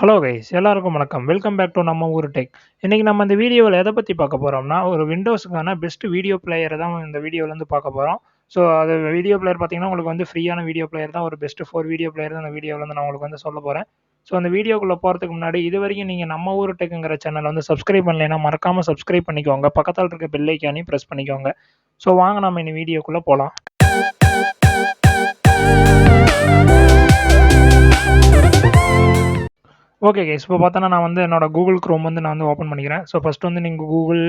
Hello guys எல்லாருக்கும் வணக்கம். Welcome back to நம்ம ஊர் டெக். இன்னைக்கு நம்ம இந்த வீடியோவில் எதை பற்றி பார்க்க போகிறோம்னா, ஒரு விண்டோஸுக்கான பெஸ்ட் வீடியோ பிளேயரை தான் இந்த வீடியோவில் வந்து பார்க்க போகிறோம். ஸோ அது வீடியோ பிளேயர் பார்த்தீங்கன்னா, உங்களுக்கு வந்து ஃப்ரீயான வீடியோ பிளேயர் தான், ஒரு பெஸ்ட் 4 வீடியோ பிளேயர் தான் இந்த வீடியோவில் வந்து நான் உங்களுக்கு வந்து சொல்ல போகிறேன். ஸோ அந்த வீடியோக்குள்ளே போகிறதுக்கு முன்னாடி இது வரைக்கும் நீங்கள் நம்ம ஊர் டெக்குங்கிற சேனல் வந்து சப்ஸ்கிரைப் பண்ணலைன்னா மறக்காமல் சப்ஸ்கிரைப் பண்ணிக்கோங்க. பக்கத்தில் இருக்க பெல் ஐக்கானையும் ப்ரெஸ் பண்ணிக்கோங்க. ஸோ வாங்க நம்ம இந்த வீடியோக்குள்ளே போகலாம். ஓகே கைஸ், இப்போ பார்த்தோன்னா நான் வந்து என்னோட கூகுள் க்ரோம் வந்து நான் வந்து ஓப்பன் பண்ணிக்கிறேன். ஸோ ஃபஸ்ட்டு வந்து நீங்கள் கூகுள்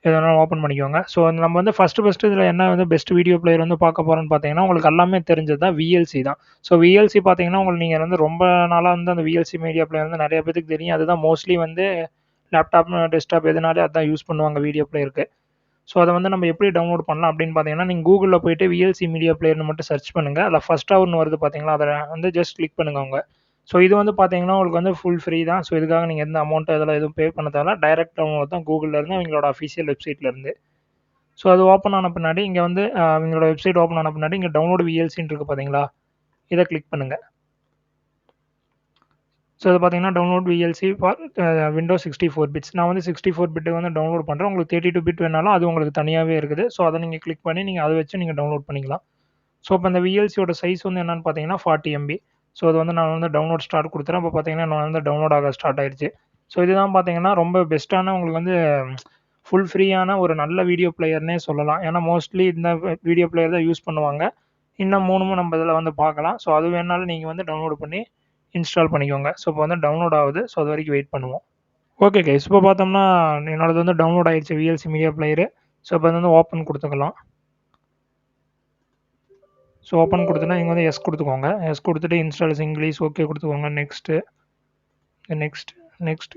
எதனாலும் ஓப்பன் பண்ணிக்கோங்க. ஸோ நம்ம வந்து ஃபஸ்ட்டு இதில் என்ன வந்து பெஸ்ட் வீடியோ பிளேயர் வந்து பார்க்க போகிறோன்னு பார்த்தீங்கன்னா, உங்களுக்கு எல்லாமே தெரிஞ்சது தான் விஎல்சி தான். ஸோ விஎல்சி பார்த்தீங்கன்னா, உங்களுக்கு நீங்கள் வந்து ரொம்ப நாளாக வந்து அந்த விஎல்சி மீடியா பிளேயர் வந்து நிறைய பேருக்கு தெரியும். அதுதான் மோஸ்ட்லி வந்து லேப்டாப், டெஸ்க்டாப் எதுனாலே அதான் யூஸ் பண்ணுவாங்க வீடியோ பிளேயருக்கு. ஸோ அதை வந்து நம்ம எப்படி டவுன்லோட் பண்ணலாம் அப்படின்னு பார்த்தீங்கன்னா, நீங்கள் கூகுளில் போயிட்டு விஎல்சி மீடியா பிளேயர்னு மட்டும் சர்ச் பண்ணுங்கள். அதில் ஃபஸ்ட்டாக ஒன்று வருது பார்த்தீங்களா, அதை வந்து ஜஸ்ட் கிளிக் பண்ணுங்க அவங்க. ஸோ இது வந்து பார்த்தீங்கன்னா, உங்களுக்கு வந்து ஃபுல் ஃப்ரீ தான். ஸோ இதுக்காக நீங்கள் எந்த அமௌண்ட் இதெல்லாம் எதுவும் பே பண்ண தேவையில்ல. டைரக்ட் டவுன்லோட் தான் கூகுள்லேருந்து அவங்களோட அஃபிஷியல் வெப்சைட்லேருந்து. ஸோ அது ஓப்பன் ஆன பின்னாடி இங்கே வந்து அவங்களோட வெப்சைட் ஓப்பன் ஆன பின்னாடி இங்கே டவுன்லோட் விஎல்சின்னு இருக்குது பார்த்தீங்களா, இதை கிளிக் பண்ணுங்கள். ஸோ இது பார்த்தீங்கன்னா download VLC for Windows 64 bits. நான் வந்து 64 பிட்டு வந்து டவுன்லோட் பண்ணுறேன். உங்களுக்கு 32 பிட் வேணாலும் அது உங்களுக்கு தனியாகவே இருக்குது. ஸோ அதை நீங்கள் கிளிக் பண்ணி நீங்கள் அதை வச்சு நீங்கள் டவுன்லோட் பண்ணிக்கலாம். ஸோ இப்போ இந்த விஎல்சியோட சைஸ் வந்து என்னென்னு பார்த்தீங்கன்னா 40 MB. ஸோ அது வந்து நான் வந்து டவுன்லோட் ஸ்டார்ட் கொடுத்துறேன். இப்போ பார்த்தீங்கன்னா நான் வந்து டவுன்லோட் ஆக ஸ்டார்ட் ஆயிடுச்சு. ஸோ இதுதான் பார்த்தீங்கன்னா ரொம்ப பெஸ்ட்டான உங்களுக்கு வந்து ஃபுல் ஃப்ரீயான ஒரு நல்ல வீடியோ பிளேயர்னே சொல்லலாம். ஏன்னா மோஸ்ட்லி இந்த வீடியோ பிளேயர் தான் யூஸ் பண்ணுவாங்க. இன்னும் 3 நம்ம இதில் வந்து பார்க்கலாம். ஸோ அது வேணாலும் நீங்கள் வந்து டவுன்லோட் பண்ணி இன்ஸ்டால் பண்ணிக்கோங்க. ஸோ இப்போ வந்து டவுன்லோட் ஆகுது. ஸோ அது வரைக்கும் வெயிட் பண்ணுவோம். ஓகே கைஸ், இப்போ பார்த்தோம்னா என்னோடது வந்து டவுன்லோட் ஆயிடுச்சு விஎல்சி மீடியா பிளேயரு. ஸோ இப்போ வந்து ஓப்பன் கொடுத்துக்கலாம். ஸோ ஓப்பன் கொடுத்தோன்னா இங்கே வந்து எஸ் கொடுத்துக்கோங்க. எஸ் கொடுத்துட்டு இன்ஸ்டால்ஸ் இங்கிலீஷ் ஓகே கொடுத்துக்கோங்க. நெக்ஸ்ட்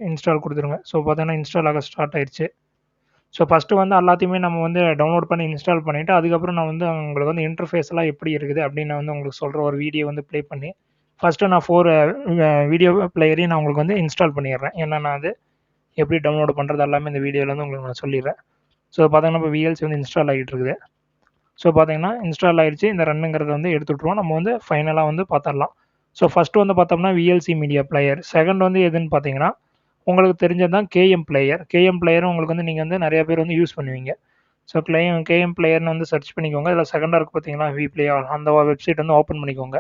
இன்ஸ்டால் கொடுத்துருங்க. ஸோ பார்த்தீங்கன்னா இன்ஸ்டால் ஆக ஸ்டார்ட் ஆயிடுச்சு. ஸோ ஃபஸ்ட்டு வந்து எல்லாத்தையுமே நம்ம வந்து டவுன்லோட் பண்ணி இன்ஸ்டால் பண்ணிவிட்டு அதுக்கப்புறம் நான் வந்து உங்களுக்கு வந்து இன்டர்ஃபேஸ்லாம் எப்படி இருக்குது அப்படின்னு நான் வந்து உங்களுக்கு சொல்கிற ஒரு வீடியோ வந்து ப்ளே பண்ணி ஃபஸ்ட்டு நான் 4 வீடியோ பிளேயரையும் நான் உங்களுக்கு வந்து இன்ஸ்டால் பண்ணிடுறேன். ஏன்னா நான் அது எப்படி டவுன்லோட் பண்ணுறது எல்லாமே இந்த வீடியோவில் வந்து உங்களுக்கு நான் சொல்லிடுறேன். ஸோ பார்த்தீங்கன்னா இப்போ விஎல்சி வந்து இன்ஸ்டால் ஆகிட்டு இருக்குது. ஸோ பார்த்தீங்கன்னா இன்ஸ்டால் ஆகிடுச்சு. இந்த ரன்னுங்கிறத வந்து எடுத்துகிட்ருவோம். நம்ம வந்து ஃபைனலாக வந்து பார்த்துடலாம். ஸோ ஃபஸ்ட்டு வந்து பார்த்தோம்னா விஎல்சி மீடியா பிளேயர். செகண்ட் வந்து எதுன்னு பார்த்தீங்கன்னா, உங்களுக்கு தெரிஞ்சது தான் கேஎம் பிளேயர். கேஎம் பிளேயரும் உங்களுக்கு வந்து நீங்கள் வந்து நிறைய பேர் வந்து யூஸ் பண்ணுவீங்க. ஸோ கேஎம் பிளேயர்னு வந்து சர்ச் பண்ணிக்கோங்க. இதில் செகண்டாக இருக்குது பார்த்தீங்களா, வி பிளே ஆல், அந்த வெப்சைட் வந்து ஓப்பன் பண்ணிக்கோங்க.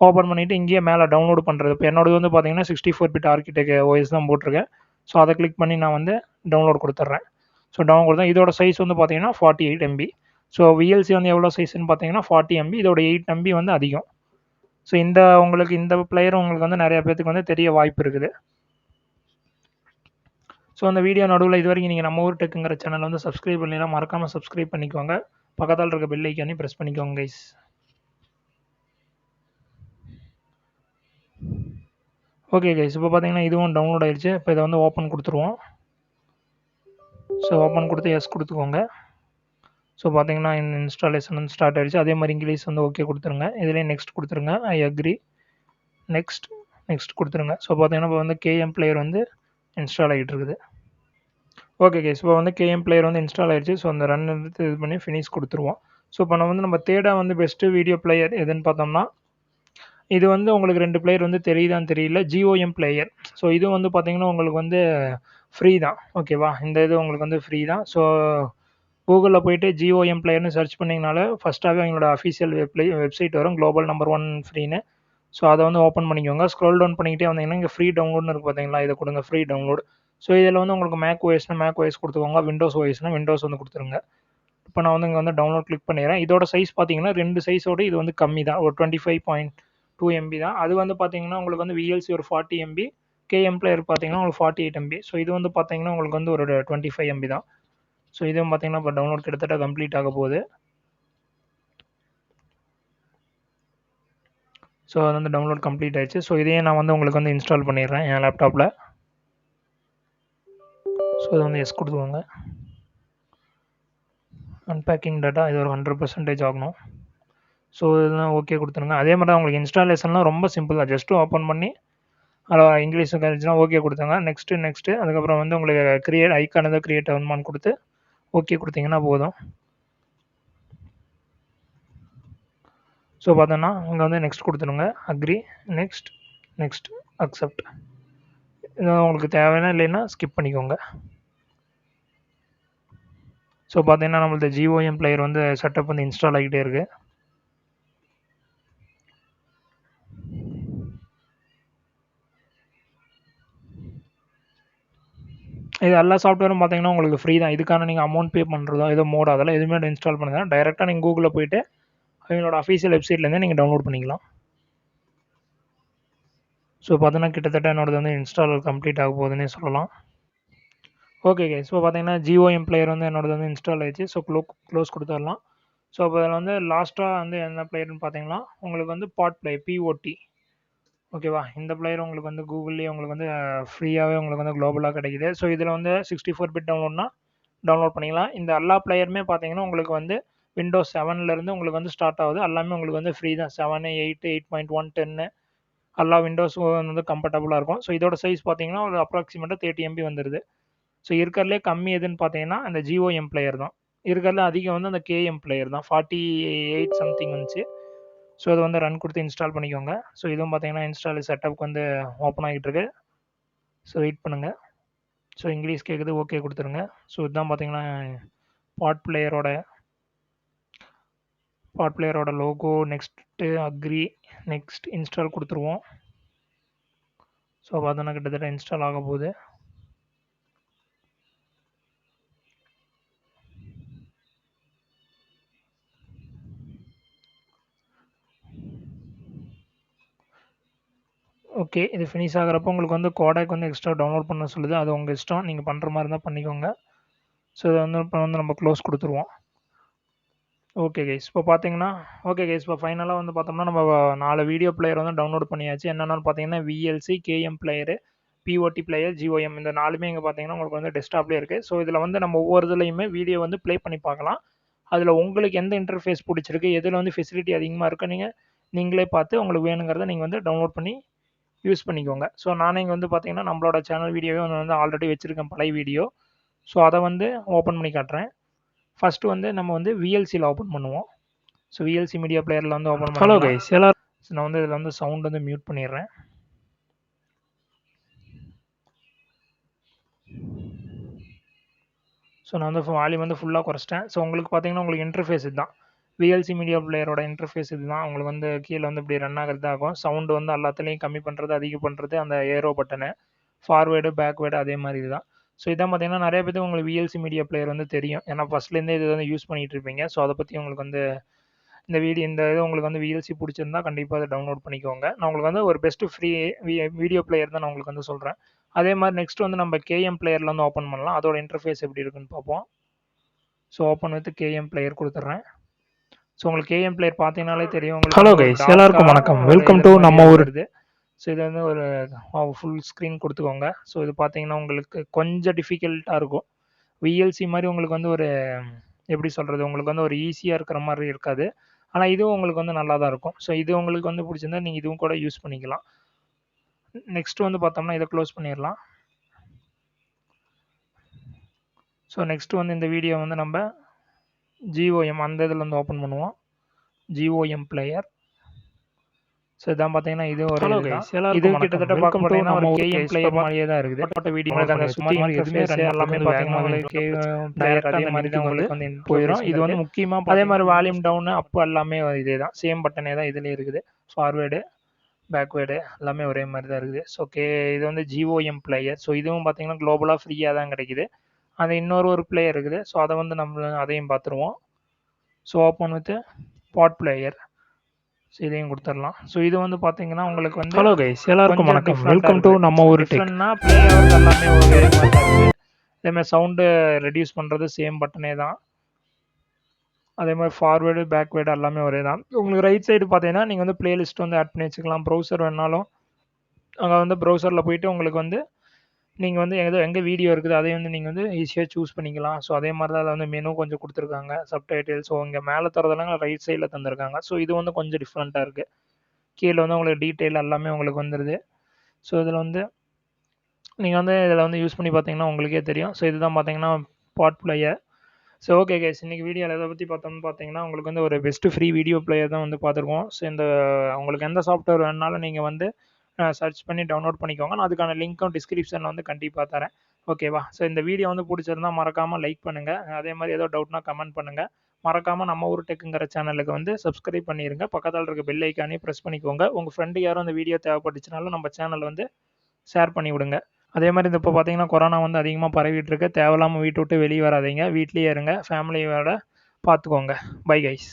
ஓப்பன் பண்ணிவிட்டு இங்கேயே மேலே டவுன்லோட் பண்ணுறது. இப்போ என்னோடது வந்து பார்த்தீங்கன்னா 64 பிட் ஆர்கிடெக்ட் ஓஎஸ் தான் போட்டிருக்கேன். ஸோ அதை கிளிக் பண்ணி நான் வந்து டவுன்லோட் கொடுத்துட்றேன். ஸோ டவுன்லோட் கொடுத்தா இதோட சைஸ் வந்து பார்த்தீங்கன்னா 48 MB. ஸோ விஎல்சி வந்து எவ்வளோ சைஸ்ன்னு பார்த்தீங்கன்னா 40 MB. இதோட 8 MB வந்து அதிகம். ஸோ உங்களுக்கு இந்த பிளேயர் உங்களுக்கு வந்து நிறைய பேருக்கு வந்து தெரிய வாய்ப்பு இருக்குது. ஸோ அந்த வீடியோ நடுவில் இது வரைக்கும் நீங்கள் நம்ம ஊர் டெக்குங்கிற சேனல் வந்து சப்ஸ்கிரைப் பண்ணலாம், மறக்காமல் சப்ஸ்கிரைப் பண்ணிக்கோங்க. பக்கத்தில் இருக்க பெல் ஐக்கானே ப்ரெஸ் பண்ணிக்கோங்க கைஸ். ஓகே கைஸ், இப்போ பார்த்தீங்கன்னா இதுவும் டவுன்லோட் ஆயிடுச்சு. இப்போ இதை வந்து ஓப்பன் கொடுத்துருவோம். ஸோ ஓப்பன் கொடுத்து எஸ் கொடுத்துக்கோங்க. ஸோ பார்த்தீங்கன்னா இன்ஸ்டாலேஷன் வந்து ஸ்டார்ட் ஆகிடுச்சு. அதே மாதிரி இங்கிலீஷ் வந்து ஓகே கொடுத்துருங்க. இதுலேயே நெக்ஸ்ட் கொடுத்துருங்க. I agree. நெக்ஸ்ட் கொடுத்துருங்க. ஸோ பார்த்தீங்கன்னா இப்போ வந்து கேஎம் பிளேயர் வந்து இன்ஸ்டால் ஆகிட்டு இருக்குது. ஓகே கைஸ், இப்போ வந்து கேஎம் பிளேயர் வந்து இன்ஸ்டால் ஆகிடுச்சு. ஸோ அந்த ரன் எடுத்து இது பண்ணி ஃபினிஷ் கொடுத்துருவோம். ஸோ இப்போ நம்ம தேர்டாக வந்து பெஸ்ட்டு வீடியோ பிளேயர் எதுன்னு பார்த்தோம்னா, இது வந்து உங்களுக்கு 2 பிளேயர் வந்து தெரியுதான்னு தெரியல. GoM player. ஸோ இது வந்து பார்த்தீங்கன்னா உங்களுக்கு வந்து ஃப்ரீ தான். ஓகேவா, இந்த இது உங்களுக்கு வந்து ஃப்ரீ தான். ஸோ கூகுளில் போய்ட்டு ஜிஓஎம் பிளேயர்னு சர்ச் பண்ணிங்கனால ஃபஸ்ட்டாகவே அவங்களோட அஃபிஷியல் வெப்சைட் வரும், குளோபல் நம்பர் 1 ஃப்ரீன்னு. ஸோ அதை வந்து ஓப்பன் பண்ணிக்கோங்க. ஸ்க்ரோல் டவுன் பண்ணிக்கிட்டே வந்தீங்கன்னா இங்கே ஃப்ரீ டவுன்லோட்னு இருக்குது பார்த்தீங்களா, இதை கொடுங்க ஃப்ரீ டவுன்லோட். ஸோ இதில் வந்து உங்களுக்கு மேக் ஓஎஸ் கொடுத்துக்கோங்க. விண்டோஸ் விண்டோஸ் வந்து கொடுத்துருங்க. இப்போ நான் வந்து இங்கே வந்து டவுன்லோட் கிளிக் பண்ணிடுறேன். இதோட சைஸ் பார்த்தீங்கன்னா 2 சைஸோடு இது வந்து கம்மி தான், ஒரு 25.2 MB தான். அது வந்து பார்த்தீங்கன்னா உங்களுக்கு வந்து விஎல்சி ஒரு 40 MB, கேஎம் பிளேயர் பார்த்தீங்கன்னா உங்களுக்கு 48 MB. ஸோ இது வந்து பார்த்தீங்கன்னா உங்களுக்கு வந்து ஒரு 25 MB தான். ஸோ இதுவும் பார்த்தீங்கன்னா இப்போ டவுன்லோட் கிட்டத்தட்ட கம்ப்ளீட் ஆக போகுது. ஸோ அது வந்து டவுன்லோட் கம்ப்ளீட் ஆயிடுச்சு. ஸோ இதையே நான் வந்து உங்களுக்கு வந்து இன்ஸ்டால் பண்ணிடுறேன் என் லேப்டாப்பில். ஸோ இது வந்து எஸ் கொடுத்துக்கோங்க. அன்பேக்கிங் டேட்டா இது ஒரு 100% ஆகணும். ஸோ இதெல்லாம் ஓகே கொடுத்துருங்க. அதே மாதிரி தான் உங்களுக்கு இன்ஸ்டாலேஷன்லாம் ரொம்ப சிம்பிள் தான். ஜஸ்ட்டு ஓப்பன் பண்ணி அதில் இங்கிலீஷும் கழிச்சுன்னா ஓகே கொடுத்துங்க. நெக்ஸ்ட்டு அதுக்கப்புறம் வந்து உங்களுக்கு ஐக்கான் ஏதோ கிரியேட் ஆகணுமான்னு கொடுத்து ஓகே கொடுத்தீங்கன்னா போதும். ஸோ பார்த்தோன்னா இங்கே வந்து நெக்ஸ்ட் கொடுத்துருங்க. அக்ரி. Next accept. உங்களுக்கு தேவைன்னா இல்லைன்னா ஸ்கிப் பண்ணிக்கோங்க. ஸோ பார்த்தீங்கன்னா நம்மளது ஜிஓஎம் பிளேயர் வந்து செட்டப் வந்து இன்ஸ்டால் ஆகிட்டே இருக்குது. இது எல்லா சாஃப்ட்வேரும் பார்த்தீங்கன்னா உங்களுக்கு ஃப்ரீ தான். இதுக்கான நீங்கள் அமௌண்ட் பே பண்ணுறதோ ஏதோ மோட் அதெல்லாம் எதுவுமே இன்ஸ்டால் பண்ணுங்க. டைரெக்டாக நீங்கள் கூகுளில் போய்ட்டு அவங்களோட அஃபீஷியல் வெப்சைட்லேருந்து நீங்கள் டவுன்லோட் பண்ணிக்கலாம். ஸோ பார்த்தீங்கன்னா கிட்டத்தட்ட என்னோடது வந்து இன்ஸ்டால் கம்ப்ளீட் ஆக போகுதுன்னே சொல்லலாம். ஓகே கைஸ், ஸோ பார்த்தீங்கன்னா ஜிஓஎம் பிளேயர் வந்து என்னோடது வந்து இன்ஸ்டால் ஆயிடுச்சு. ஸோ க்ளோஸ் கொடுத்துடலாம். ஸோ இப்போ அதில் வந்து லாஸ்ட்டாக வந்து என்ன பிளேயர்னு பார்த்தீங்கன்னா உங்களுக்கு வந்து பாட் பிளே பிஓடி, ஓகேவா? இந்த பிளேயர் உங்களுக்கு வந்து கூகுள்லேயே உங்களுக்கு வந்து ஃப்ரீயாகவே உங்களுக்கு வந்து குளோபலாக கிடைக்குது. ஸோ இதில் வந்து 64 பிட் டவுன்லோட்னா டவுன்லோட் பண்ணிக்கலாம். இந்த எல்லா பிளேயருமே பார்த்தீங்கன்னா உங்களுக்கு வந்து விண்டோஸ் 7லேருந்து உங்களுக்கு வந்து ஸ்டார்ட் ஆகுது. எல்லாமே உங்களுக்கு வந்து ஃப்ரீ தான். 7, 8, 8.1, 10 எல்லா விண்டோஸும் வந்து கம்ஃபர்டபுளாக இருக்கும். ஸோ இதோட சைஸ் பார்த்தீங்கன்னா ஒரு அப்ராக்சிமேட்டாக 30 MB வந்துடுது. ஸோ இருக்கிறதுலே கம்மி எதுன்னு பார்த்தீங்கன்னா அந்த ஜிஓஎம் பிளேயர் தான். இருக்கிறதுல அதிகம் வந்து அந்த கேஎம் பிளேயர் தான். 48 சம்திங் வந்துச்சு. ஸோ அதை வந்து ரன் கொடுத்து இன்ஸ்டால் பண்ணிக்கோங்க. ஸோ இதுவும் பார்த்தீங்கன்னா இன்ஸ்டால் செட்டப்புக்கு வந்து ஓப்பன் ஆகிட்டு இருக்கு. ஸோ வெயிட் பண்ணுங்கள். ஸோ இங்கிலீஷ் கேட்குது, ஓகே கொடுத்துருங்க. ஸோ இதுதான் பார்த்தீங்கன்னா பாட் பிளேயரோட logo. Next agree, next install கொடுத்துருவோம். ஸோ பார்த்தோன்னா கிட்டத்தட்ட இன்ஸ்டால் ஆக போகுது. ஓகே, இது ஃபினிஷ் ஆகிறப்போ உங்களுக்கு வந்து கோடாக் வந்து எக்ஸ்ட்ரா டவுன்லோட் பண்ண சொல்லுது. அது உங்கள் இஷ்டம், நீங்கள் பண்ணுற மாதிரி இருந்தால் பண்ணிக்கோங்க. ஸோ இதை வந்து இப்போ வந்து நம்ம க்ளோஸ் கொடுத்துருவோம். ஓகே கைஸ், இப்போ பார்த்தீங்கன்னா இப்போ ஃபைனலாக வந்து பார்த்தோம்னா நம்ம 4 வீடியோ பிளேயர் வந்து டவுன்லோட் பண்ணியாச்சு. என்னென்னு பார்த்தீங்கன்னா VLC, KM player, POT player, GOM இந்த 4மே இங்கே பார்த்தீங்கன்னா உங்களுக்கு வந்து டெஸ்க்டாப்லேயே இருக்குது. ஸோ இதில் வந்து நம்ம ஒவ்வொரு இதுலையுமே வீடியோ வந்து ப்ளே பண்ணி பார்க்கலாம். அதில் உங்களுக்கு எந்த இன்டர்ஃபேஸ் பிடிச்சிருக்கு, எதில் வந்து ஃபெசிலிட்டி அதிகமாக இருக்கோ நீங்களே பார்த்து உங்களுக்கு வேணுங்கிறத நீங்கள் வந்து டவுன்லோட் பண்ணி யூஸ் பண்ணிக்கோங்க. ஸோ நானே இங்கே வந்து பார்த்தீங்கன்னா நம்மளோட சேனல் வீடியோவே வந்து ஆல்ரெடி வச்சுருக்கேன், பழைய வீடியோ. ஸோ அதை வந்து ஓப்பன் பண்ணி காட்டுறேன். ஃபஸ்ட்டு வந்து நம்ம வந்து விஎல்சியில் ஓப்பன் பண்ணுவோம். ஸோ விஎல்சி மீடியா பிளேயரில் வந்து ஓப்பன் பண்ணலாம். ஹலோ கைஸ் எல்லாரும், நான் வந்து இதில் வந்து சவுண்ட் வந்து மியூட் பண்ணிடுறேன். ஸோ நான் வந்து வால்யூம் வந்து ஃபுல்லாக குறைச்சிட்டேன். ஸோ உங்களுக்கு பார்த்தீங்கன்னா உங்களுக்கு இன்டர்ஃபேஸ் இதுதான். விஎல்சி மீடியா பிளேயரோட இன்டர்ஃபேஸ் இதுதான். உங்களுக்கு வந்து கீழே வந்து இப்படி ரன் ஆகிறது ஆகும். சவுண்டு வந்து எல்லாத்துலேயும் கம்மி பண்ணுறது, அதிகம் பண்ணுறது அந்த ஏரோ பட்டனு, ஃபார்வேர்டு பேக்வேர்டு அதே மாதிரி இதுதான். ஸோ இதான் பார்த்தீங்கன்னா நிறைய பேருக்கு உங்களுக்கு விஎல்சி மீடியா பிளேயர் வந்து தெரியும். ஏன்னா ஃபஸ்ட்லேருந்தே இது வந்து யூஸ் பண்ணிகிட்டு இருப்பீங்க. ஸோ அதை பற்றி உங்களுக்கு வந்து இந்த இது உங்களுக்கு வந்து விஎல்சி பிடிச்சிருந்தா கண்டிப்பாக அதை டவுன்லோட் பண்ணிக்கோங்க. நான் உங்களுக்கு வந்து ஒரு பெஸ்ட்டு ஃப்ரீ வீடியோ பிளேயர் தான் நான் உங்களுக்கு வந்து சொல்கிறேன். அதே மாதிரி நெக்ஸ்ட் வந்து நம்ம கேஎம் பிளேயரில் வந்து ஓப்பன் பண்ணலாம். அதோட இன்டர்ஃபேஸ் எப்படி இருக்குன்னு பார்ப்போம். So open with KM player கொடுத்துட்றேன். ஸோ உங்களுக்கு கேஎம் பிளேயர் பார்த்தீங்கனாலே தெரியும். உங்களுக்கு ஹலோ கைஸ் எல்லாருக்கும் வணக்கம், வெல்கம் டு நம்ம ஊர். ஸோ இது வந்து ஒரு ஃபுல் ஸ்க்ரீன் கொடுத்துக்கோங்க. ஸோ இது பார்த்தீங்கன்னா உங்களுக்கு கொஞ்சம் டிஃபிகல்ட்டாக இருக்கும். விஎல்சி மாதிரி உங்களுக்கு வந்து ஒரு எப்படி சொல்கிறது, உங்களுக்கு வந்து ஒரு ஈஸியாக இருக்கிற மாதிரி இருக்காது. ஆனால் இதுவும் உங்களுக்கு வந்து நல்லா தான் இருக்கும். ஸோ இது உங்களுக்கு வந்து பிடிச்சிருந்தா நீங்கள் இதுவும் கூட யூஸ் பண்ணிக்கலாம். நெக்ஸ்ட் வந்து பார்த்தோம்னா இதை க்ளோஸ் பண்ணிடலாம். ஸோ நெக்ஸ்ட் வந்து இந்த வீடியோ வந்து நம்ம ஜிஓஎம் அந்த இதில் வந்து ஓப்பன் பண்ணுவோம். GoM player. ஸோ இதான் பார்த்தீங்கன்னா இது ஒரு இது கிட்டத்தட்ட பார்க்க பார்த்தீங்கன்னா ஒரு கேஎம் பிளேயர் மாதிரியே தான் இருக்குது. ஃபோட்டோ வீடியோ உங்களுக்கு அந்த சுற்றி எதுவுமே எல்லாமே பார்த்தீங்கன்னா உங்களுக்கு பிளேயர் அதே மாதிரி தான் உங்களுக்கு வந்து போயிடும். இது வந்து முக்கியமாக அதே மாதிரி வால்யூம் டவுன் அப் எல்லாமே இதே தான், சேம் பட்டனே தான் இதுலேயே இருக்குது. ஃபார்வேர்டு பேக்வேர்டு எல்லாமே ஒரே மாதிரி தான் இருக்குது. ஸோ இது வந்து ஜிஓஎம் பிளேயர். ஸோ இதுவும் பார்த்தீங்கன்னா குளோபலாக ஃப்ரீயாக தான் கிடைக்குது. அது இன்னொரு பிளேயர் இருக்குது. ஸோ அதை வந்து நம்ம அதையும் பார்த்துருவோம். So open with pot player. So இதையும் கொடுத்துடலாம். ஸோ இது வந்து பார்த்தீங்கன்னா உங்களுக்கு வந்து ஹலோ கைஸ் எல்லாருக்கும் வணக்கம், வெல்கம் டு நம்ம ஊர் டெக். ப்ளே ஆகிறது எல்லாமே ஒரே மாதிரி தான் இருக்குது. அதேமாதிரி சவுண்டு ரெடியூஸ் பண்ணுறது சேம் பட்டனே தான். அதே மாதிரி ஃபார்வேர்டு பேக்வேர்டு எல்லாமே ஒரே தான். உங்களுக்கு ரைட் சைடு பார்த்தீங்கன்னா நீங்கள் வந்து பிளேலிஸ்ட் வந்து ஆட் பண்ணி வச்சுக்கலாம். ப்ரௌசர் வேணாலும் அங்கே வந்து ப்ரௌசரில் போயிட்டு உங்களுக்கு வந்து நீங்கள் வந்து எங்கே வீடியோ இருக்குது அதையும் வந்து நீங்கள் வந்து ஈஸியாக சூஸ் பண்ணிக்கலாம். ஸோ அதே மாதிரி தான் அதில் வந்து மெனு கொஞ்சம் கொடுத்துருக்காங்க, சப்டைட்டில். ஸோ இங்கே மேலே தரதெல்லாம் ரைட் சைடில் தந்திருக்காங்க. ஸோ இது வந்து கொஞ்சம் டிஃப்ரெண்ட்டாக இருக்குது. கீழே வந்து உங்களுக்கு டீட்டெயில் எல்லாமே உங்களுக்கு வந்துடுது. ஸோ இதில் வந்து நீங்கள் வந்து இதில் வந்து யூஸ் பண்ணி பார்த்தீங்கன்னா உங்களுக்கே தெரியும். ஸோ இதுதான் பார்த்தீங்கன்னா பாட் பிளேயர். ஸோ ஓகே கைஸ், இன்றைக்கி வீடியோவில் எதை பற்றி பார்த்தோம்னு பார்த்தீங்கன்னா உங்களுக்கு வந்து ஒரு பெஸ்ட்டு ஃப்ரீ வீடியோ பிளேயர் தான் வந்து பார்த்துருக்கோம். ஸோ உங்களுக்கு எந்த சாஃப்ட்வேர் வேணுனாலும் நீங்கள் வந்து சர்ச் பண்ணி டவுன்லோட் பண்ணிக்கோங்க. நான் அதுக்கான லிங்க்கும் டிஸ்கிரிப்ஷனில் வந்து கண்டிப்பாக தரேன். ஓகேவா? ஸோ இந்த வீடியோ வந்து பிடிச்சிருந்தா மறக்காமல் லைக் பண்ணுங்கள். அதே மாதிரி ஏதோ டவுட்னா கமெண்ட் பண்ணுங்கள். மறக்காமல் நம்ம ஊர் டெக்குங்கிற சேனலுக்கு வந்து சப்ஸ்கிரைப் பண்ணிடுங்க. பக்கத்தில் இருக்க பெல் ஐக்கானே ப்ரெஸ் பண்ணிக்கோங்க. உங்கள் ஃப்ரெண்டு யாரும் அந்த வீடியோ தேவைப்பட்டுச்சுனாலும் நம்ம சேனல் வந்து ஷேர் பண்ணி விடுங்க. அதே மாதிரி இந்த இப்போ பார்த்தீங்கன்னா கொரோனா வந்து அதிகமாக பரவிட்டு இருக்கு. தேவையில்லாமல் வீட்டை விட்டு வெளியே வராதீங்க. வீட்லேயே இருங்க. ஃபேமிலியோட பார்த்துக்கோங்க. Bye guys.